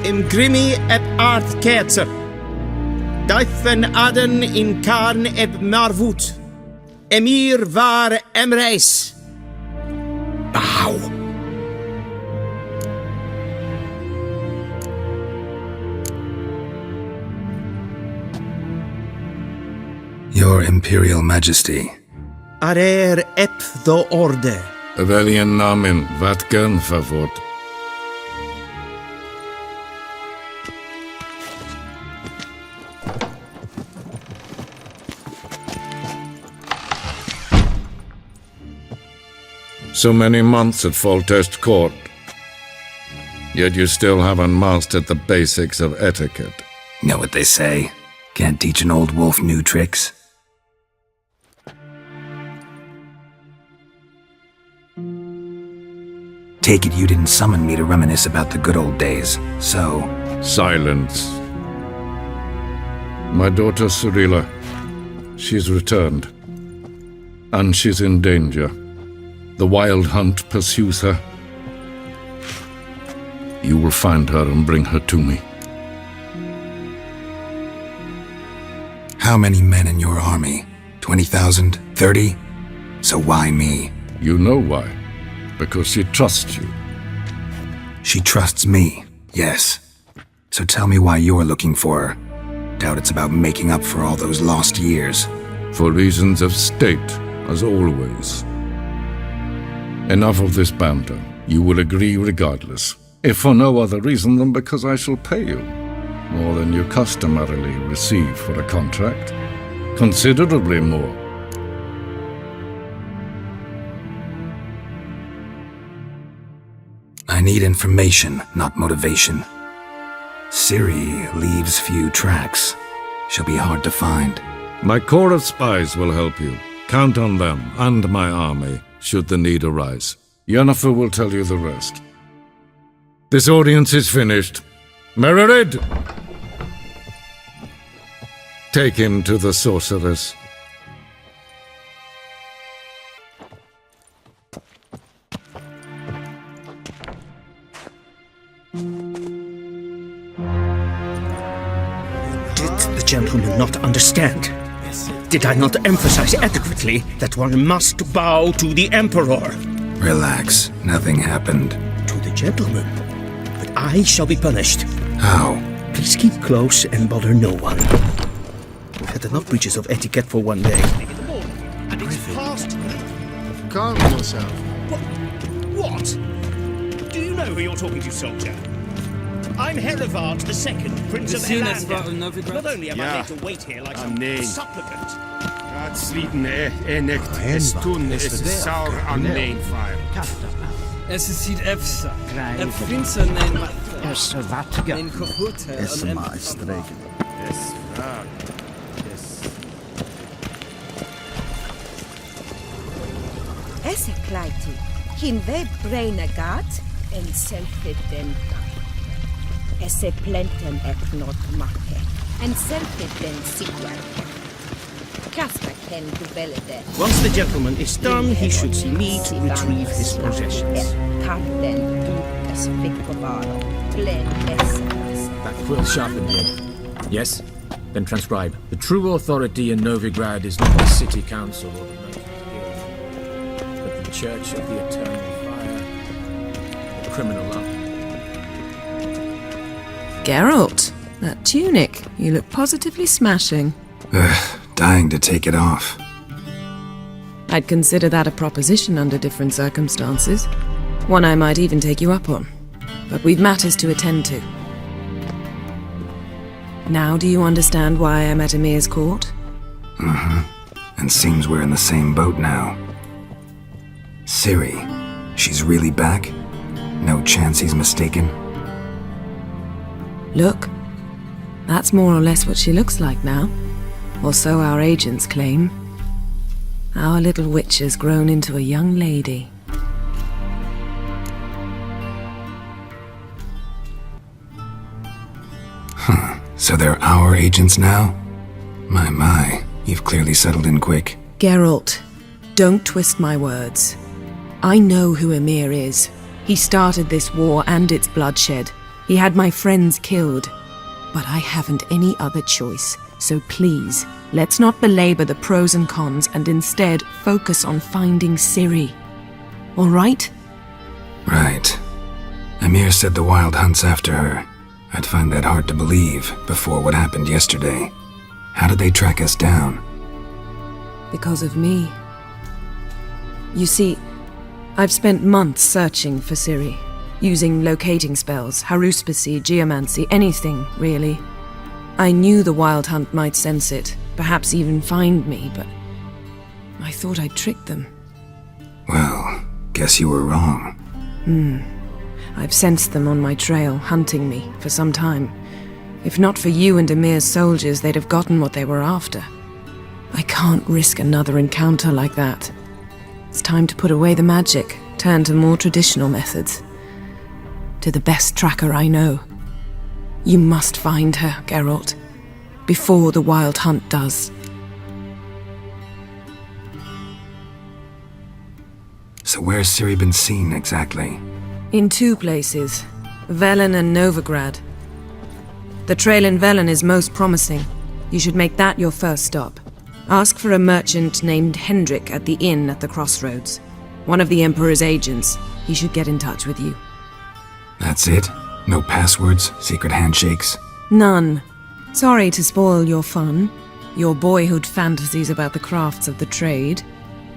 Imgrimi eb art ketzer. Daithen aden in karn eb marvut. Emir var emreis. Bow. Your Imperial Majesty. Arer ep the orde. Evelian namen, vatgen favort. So many months at Foltest Court. Yet you still haven't mastered the basics of etiquette. Know what they say? Can't teach an old wolf new tricks. Take it you didn't summon me to reminisce about the good old days, so... Silence. My daughter Cirilla, she's returned. And she's in danger. The Wild Hunt pursues her. You will find her and bring her to me. How many men in your army? 20,000? 30? So why me? You know why. Because she trusts you. She trusts me, yes. So tell me why you're looking for her. Doubt it's about making up for all those lost years. For reasons of state, as always. Enough of this banter. You will agree regardless. If for no other reason than because I shall pay you. More than you customarily receive for a contract. Considerably more. I need information, not motivation. Ciri leaves few tracks. She'll be hard to find. My corps of spies will help you. Count on them, and my army, should the need arise. Yennefer will tell you the rest. This audience is finished. Mererid! Take him to the sorceress. Did the gentleman not understand? Did I not emphasize adequately that one must bow to the Emperor? Relax, nothing happened. To the gentleman. But I shall be punished. How? Please keep close and bother no one. We've had enough breaches of etiquette for one day. And it's past. Calm yourself. What? Do you know who you're talking to, soldier? I'm Herivard II, Prince of Elander. Not only am I made to wait here like some supplicant. Raadsliden echt is toen is het saur aan neenfire. Es ist Sid Efsa. Prinsen nein Es watga. in Kohut. Es maastregen. Yes, Esse kleiti, hin we braine gat, en selfie den Esse plenten ek not make, en selfie den sigwer. Casper can do belede. Once the gentleman is done, he should see me to retrieve his possessions. Captain du es vicovaro, plen essence. That quill sharpened yet. Yes? Then transcribe. The true authority in Novigrad is not the city council or the Merchant Guild, but the Church of the Eternal Fire. The criminal law. Geralt, that tunic. You look positively smashing. Dying to take it off. I'd consider that a proposition under different circumstances. One I might even take you up on. But we've matters to attend to. Now do you understand why I'm at Emir's court? And seems we're in the same boat now. Ciri, she's really back? No chance he's mistaken? Look, that's more or less what she looks like now. Or so our agents claim. Our little witch has grown into a young lady. So they're our agents now? My, you've clearly settled in quick. Geralt, don't twist my words. I know who Emir is. He started this war and its bloodshed. He had my friends killed. But I haven't any other choice, so please, let's not belabor the pros and cons and instead focus on finding Ciri. All right? Right. Emhyr said the Wild Hunt's after her. I'd find that hard to believe before what happened yesterday. How did they track us down? Because of me. You see, I've spent months searching for Ciri, using locating spells, haruspicy, geomancy, anything, really. I knew the Wild Hunt might sense it, perhaps even find me, but I thought I'd tricked them. Well, guess you were wrong. I've sensed them on my trail, hunting me, for some time. If not for you and Emhyr's soldiers, they'd have gotten what they were after. I can't risk another encounter like that. It's time to put away the magic, turn to more traditional methods. To the best tracker I know. You must find her, Geralt, before the Wild Hunt does. So where's Ciri been seen exactly? In 2 places, Velen and Novigrad. The trail in Velen is most promising. You should make that your first stop. Ask for a merchant named Hendrik at the inn at the crossroads. One of the Emperor's agents. He should get in touch with you. That's it? No passwords? Secret handshakes? None. Sorry to spoil your fun, your boyhood fantasies about the crafts of the trade.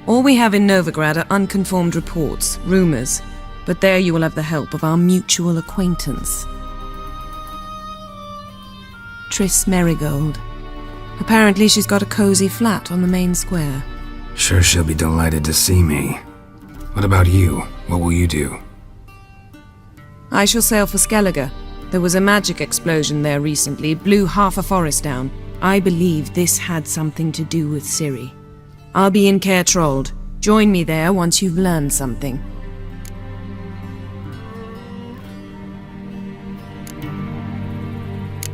All we have in Novigrad are unconfirmed reports, rumors, but there you will have the help of our mutual acquaintance. Triss Merigold. Apparently she's got a cozy flat on the main square. Sure she'll be delighted to see me. What about you? What will you do? I shall sail for Skellige. There was a magic explosion there recently, blew half a forest down. I believe this had something to do with Ciri. I'll be in Caer Trolde. Join me there once you've learned something.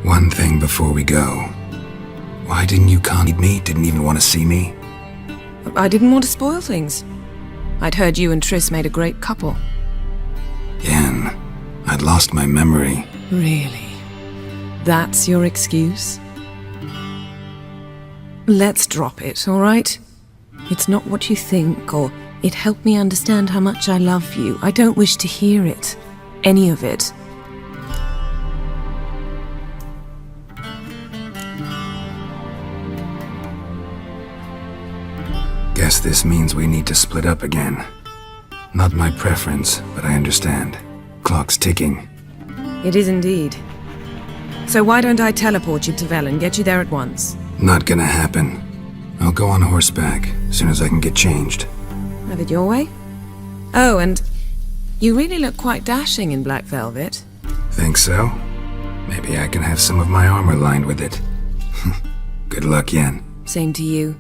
One thing before we go. Why didn't you contact me? Didn't even want to see me? I didn't want to spoil things. I'd heard you and Triss made a great couple. Yen, I'd lost my memory. Really? That's your excuse? Let's drop it, all right? It's not what you think, or it helped me understand how much I love you. I don't wish to hear it. Any of it. Guess this means we need to split up again. Not my preference, but I understand. Clock's ticking. It is indeed. So why don't I teleport you to Velen, get you there at once? Not gonna happen. I'll go on horseback, as soon as I can get changed. Have it your way? Oh, and you really look quite dashing in black velvet. Think so? Maybe I can have some of my armor lined with it. Good luck, Yen. Same to you.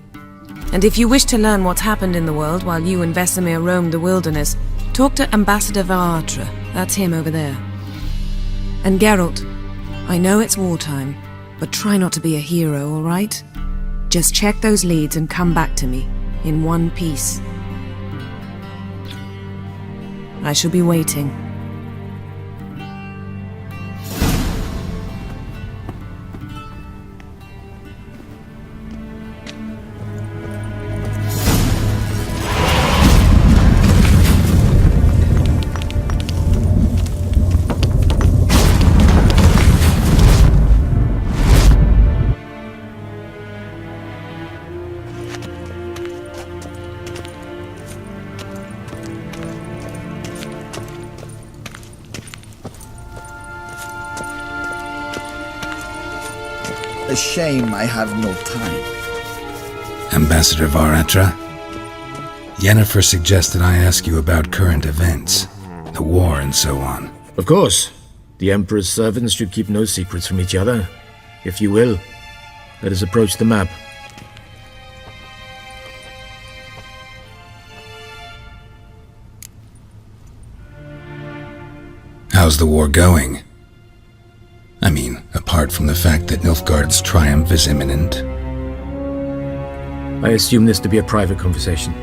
And if you wish to learn what's happened in the world while you and Vesemir roamed the wilderness, talk to Ambassador Varatra. That's him over there. And Geralt, I know it's wartime, but try not to be a hero, all right? Just check those leads and come back to me, in one piece. I shall be waiting. A shame I have no time. Ambassador Varatra? Yennefer suggested I ask you about current events, the war and so on. Of course. The Emperor's servants should keep no secrets from each other. If you will, let us approach the map. How's the war going? I mean, apart from the fact that Nilfgaard's triumph is imminent. I assume this to be a private conversation.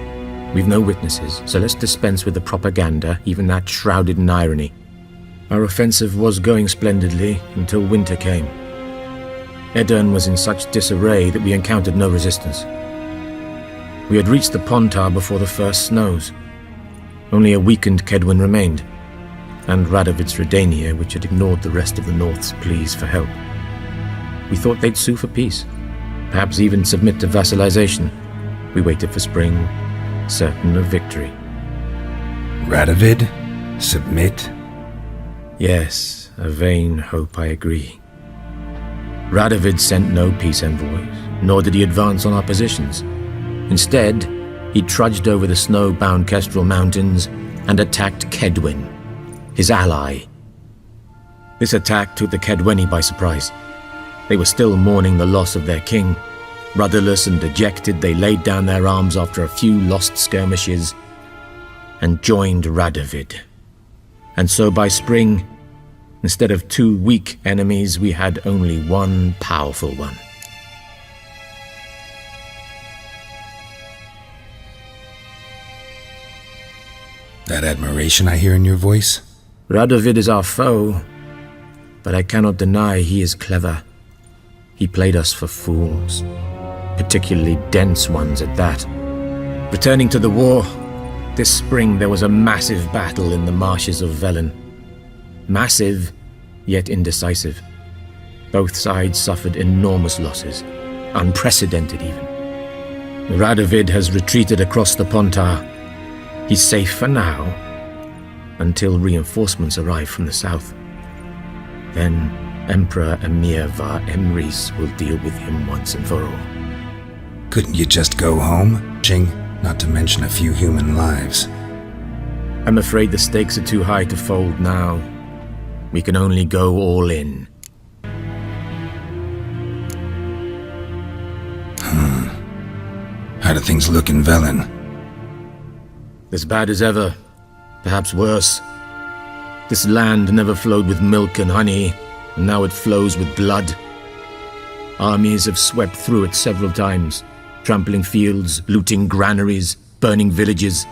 We've no witnesses, so let's dispense with the propaganda, even that shrouded in irony. Our offensive was going splendidly until winter came. Edirne was in such disarray that we encountered no resistance. We had reached the Pontar before the first snows. Only a weakened Kedwen remained, and Radovid's Redania, which had ignored the rest of the North's pleas for help. We thought they'd sue for peace, perhaps even submit to vassalization. We waited for spring, certain of victory. Radovid? Submit? Yes, a vain hope, I agree. Radovid sent no peace envoys, nor did he advance on our positions. Instead, he trudged over the snow-bound Kestrel Mountains and attacked Kedwen, his ally. This attack took the Kedweni by surprise. They were still mourning the loss of their king. Rudderless and dejected, they laid down their arms after a few lost skirmishes and joined Radovid. And so by spring, instead of 2 weak enemies, we had only one powerful one. That admiration I hear in your voice? Radovid is our foe, but I cannot deny he is clever. He played us for fools, particularly dense ones at that. Returning to the war, this spring there was a massive battle in the marshes of Velen. Massive, yet indecisive. Both sides suffered enormous losses, unprecedented even. Radovid has retreated across the Pontar. He's safe for now, until reinforcements arrive from the south. Then Emperor Emir var Emrys will deal with him once and for all. Couldn't you just go home, Jing? Not to mention a few human lives. I'm afraid the stakes are too high to fold now. We can only go all in. How do things look in Velen? As bad as ever, perhaps worse. This land never flowed with milk and honey, and now it flows with blood. Armies have swept through it several times, trampling fields, looting granaries, burning villages.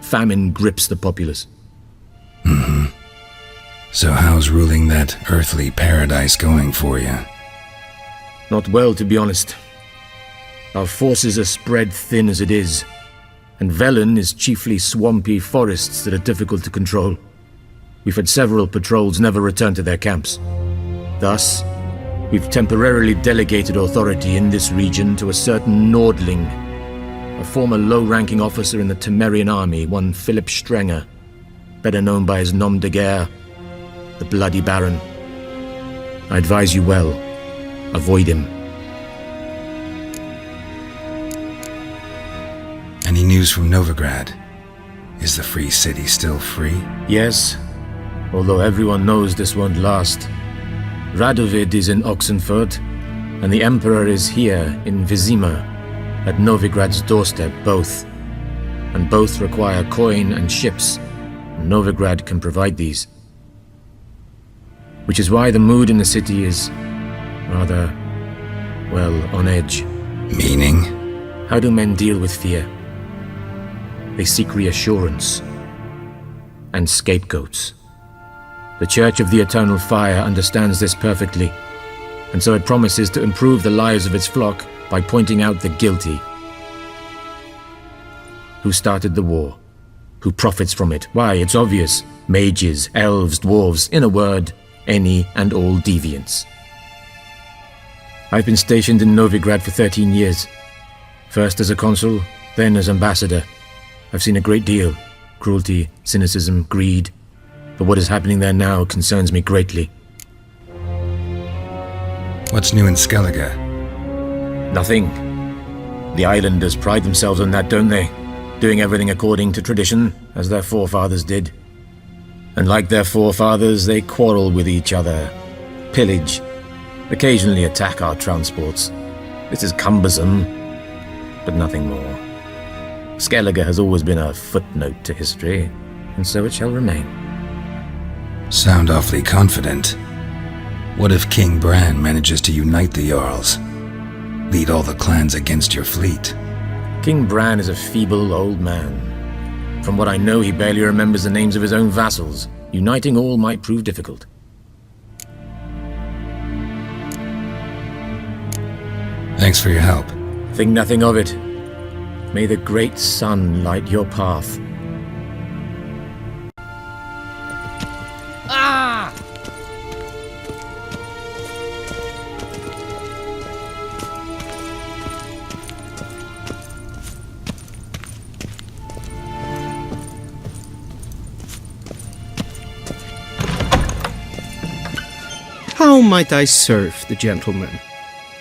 Famine grips the populace. So how's ruling that earthly paradise going for you? Not well, to be honest. Our forces are spread thin as it is, and Velen is chiefly swampy forests that are difficult to control. We've had several patrols never return to their camps. Thus, we've temporarily delegated authority in this region to a certain Nordling, a former low-ranking officer in the Temerian army, one Philip Strenger, better known by his nom de guerre, the Bloody Baron. I advise you well, avoid him. Any news from Novigrad? Is the free city still free? Yes, although everyone knows this won't last. Radovid is in Oxenfurt, and the Emperor is here in Vizima, at Novigrad's doorstep, both. And both require coin and ships. Novigrad can provide these. Which is why the mood in the city is rather, well, on edge. Meaning? How do men deal with fear? They seek reassurance and scapegoats. The Church of the Eternal Fire understands this perfectly, and so it promises to improve the lives of its flock by pointing out the guilty. Who started the war? Who profits from it? Why, it's obvious. Mages, elves, dwarves, in a word, any and all deviants. I've been stationed in Novigrad for 13 years. First as a consul, then as ambassador. I've seen a great deal. Cruelty, cynicism, greed. But what is happening there now concerns me greatly. What's new in Skellige? Nothing. The islanders pride themselves on that, don't they? Doing everything according to tradition, as their forefathers did. And like their forefathers, they quarrel with each other, pillage, occasionally attack our transports. This is cumbersome, but nothing more. Skellige has always been a footnote to history, and so it shall remain. Sound awfully confident. What if King Bran manages to unite the Jarls? Lead all the clans against your fleet? King Bran is a feeble old man. From what I know, he barely remembers the names of his own vassals. Uniting all might prove difficult. Thanks for your help. Think nothing of it. May the great sun light your path. Ah! How might I serve the gentleman?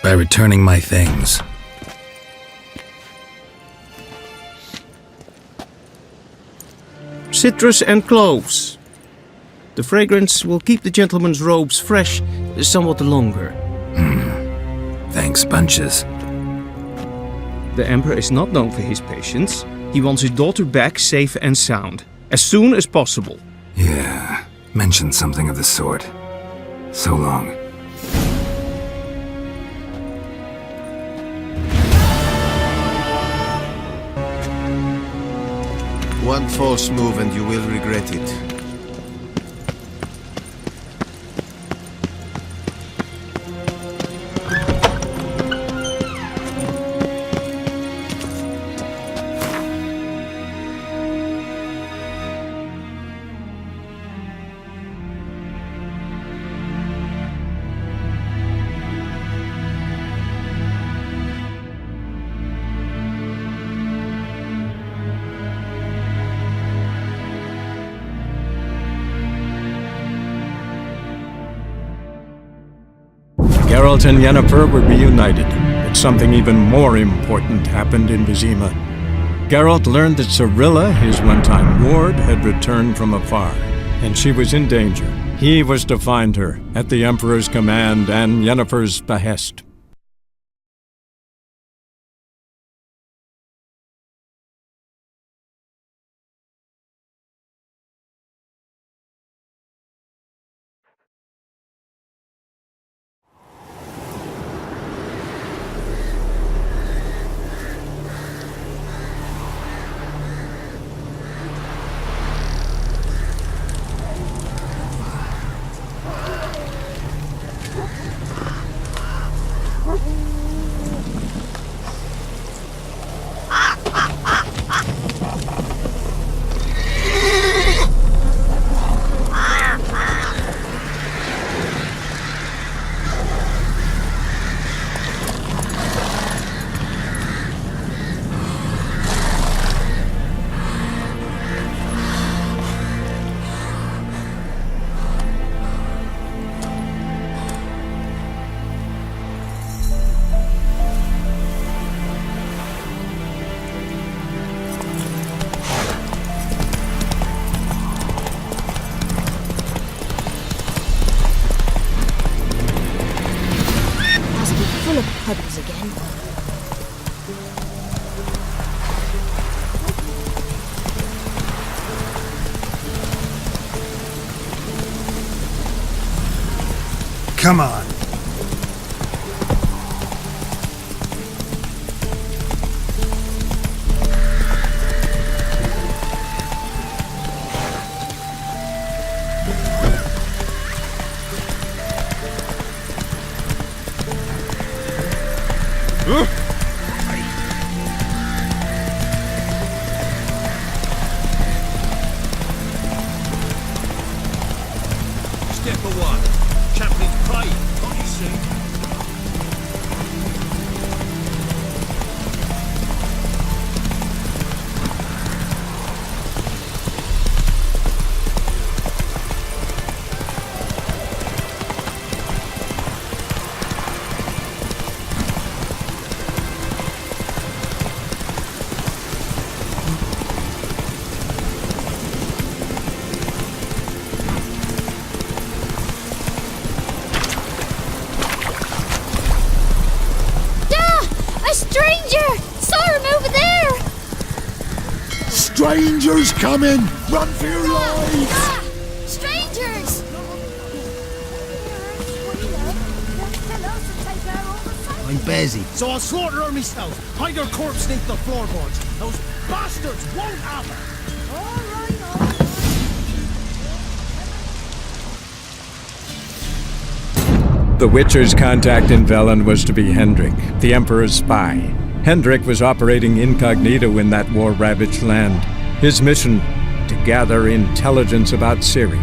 By returning my things. Citrus and cloves. The fragrance will keep the gentleman's robes fresh somewhat longer. Thanks, bunches. The Emperor is not known for his patience. He wants his daughter back safe and sound, as soon as possible. Yeah, mentioned something of the sort. So long. One false move and you will regret it. Geralt and Yennefer were reunited, but something even more important happened in Vizima. Geralt learned that Cirilla, his one-time ward, had returned from afar, and she was in danger. He was to find her, at the Emperor's command and Yennefer's behest. Puddles again. Come on. Step for one. Chaplain's praying. What you see? Strangers coming! Run for your lives! Ah! Strangers! I'm busy. So I'll slaughter her myself. Hide her corpse beneath the floorboards. Those bastards won't have her. All right. The Witcher's contact in Velen was to be Hendrik, the Emperor's spy. Hendrik was operating incognito in that war-ravaged land. His mission, to gather intelligence about Ciri.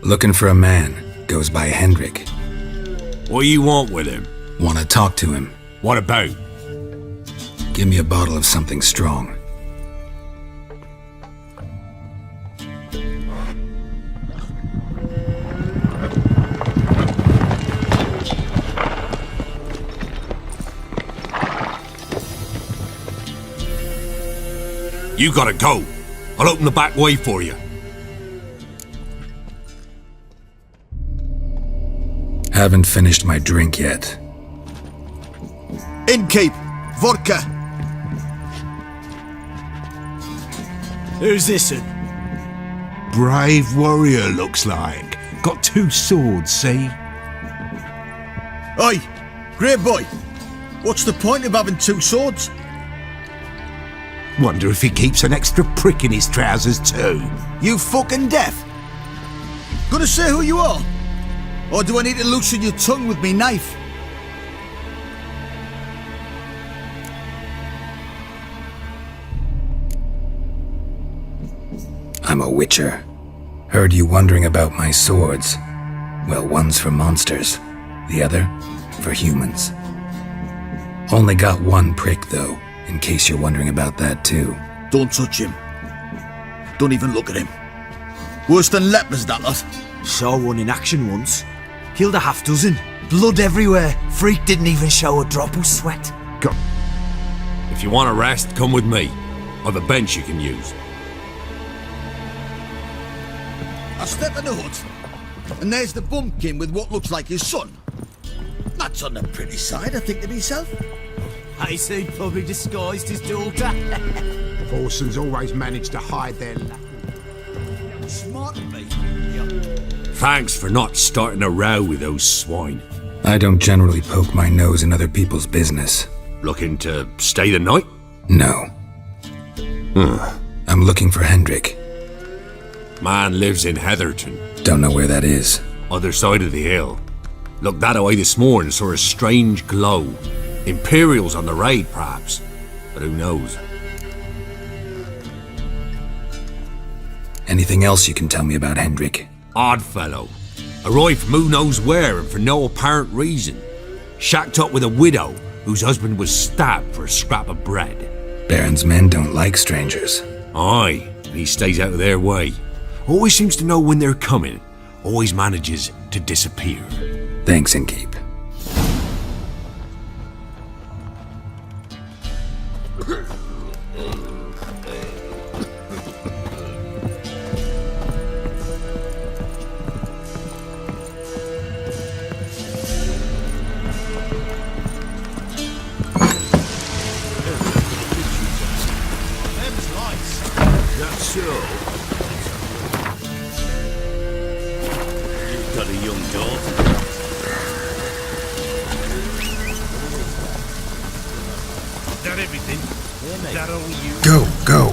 Looking for a man. Goes by Hendrik. What do you want with him? Want to talk to him. What about? Give me a bottle of something strong. You gotta go. I'll open the back way for you. Haven't finished my drink yet. Innkeep! Vodka! Who's this? Brave warrior, looks like. Got 2 swords, see? Oi! Great boy! What's the point of having 2 swords? Wonder if he keeps an extra prick in his trousers too. You fucking deaf? Gonna say who you are? Or do I need to loosen your tongue with me knife? I'm a witcher. Heard you wondering about my swords. Well, one's for monsters, the other for humans. Only got 1 prick though, in case you're wondering about that too. Don't touch him. Don't even look at him. Worse than lepers, that lot. Saw one in action once. Killed a half dozen. Blood everywhere. Freak didn't even show a drop of sweat. Go. If you want a rest, come with me. I've a bench you can use. I step in the hut, and there's the bumpkin with what looks like his son. That's on the pretty side, I think to myself. I say probably disguised his daughter. Orsons always manage to hide their Smart me. Thanks for not starting a row with those swine. I don't generally poke my nose in other people's business. Looking to stay the night? No. I'm looking for Hendrik. Man lives in Heatherton. Don't know where that is. Other side of the hill. Looked that away this morning, saw a strange glow. Imperials on the raid, perhaps. But who knows? Anything else you can tell me about Hendrik? Odd fellow. Arrived from who knows where and for no apparent reason. Shacked up with a widow whose husband was stabbed for a scrap of bread. Baron's men don't like strangers. Aye, and he stays out of their way. Always seems to know when they're coming. Always manages to disappear. Thanks, Innkeep. Go, go.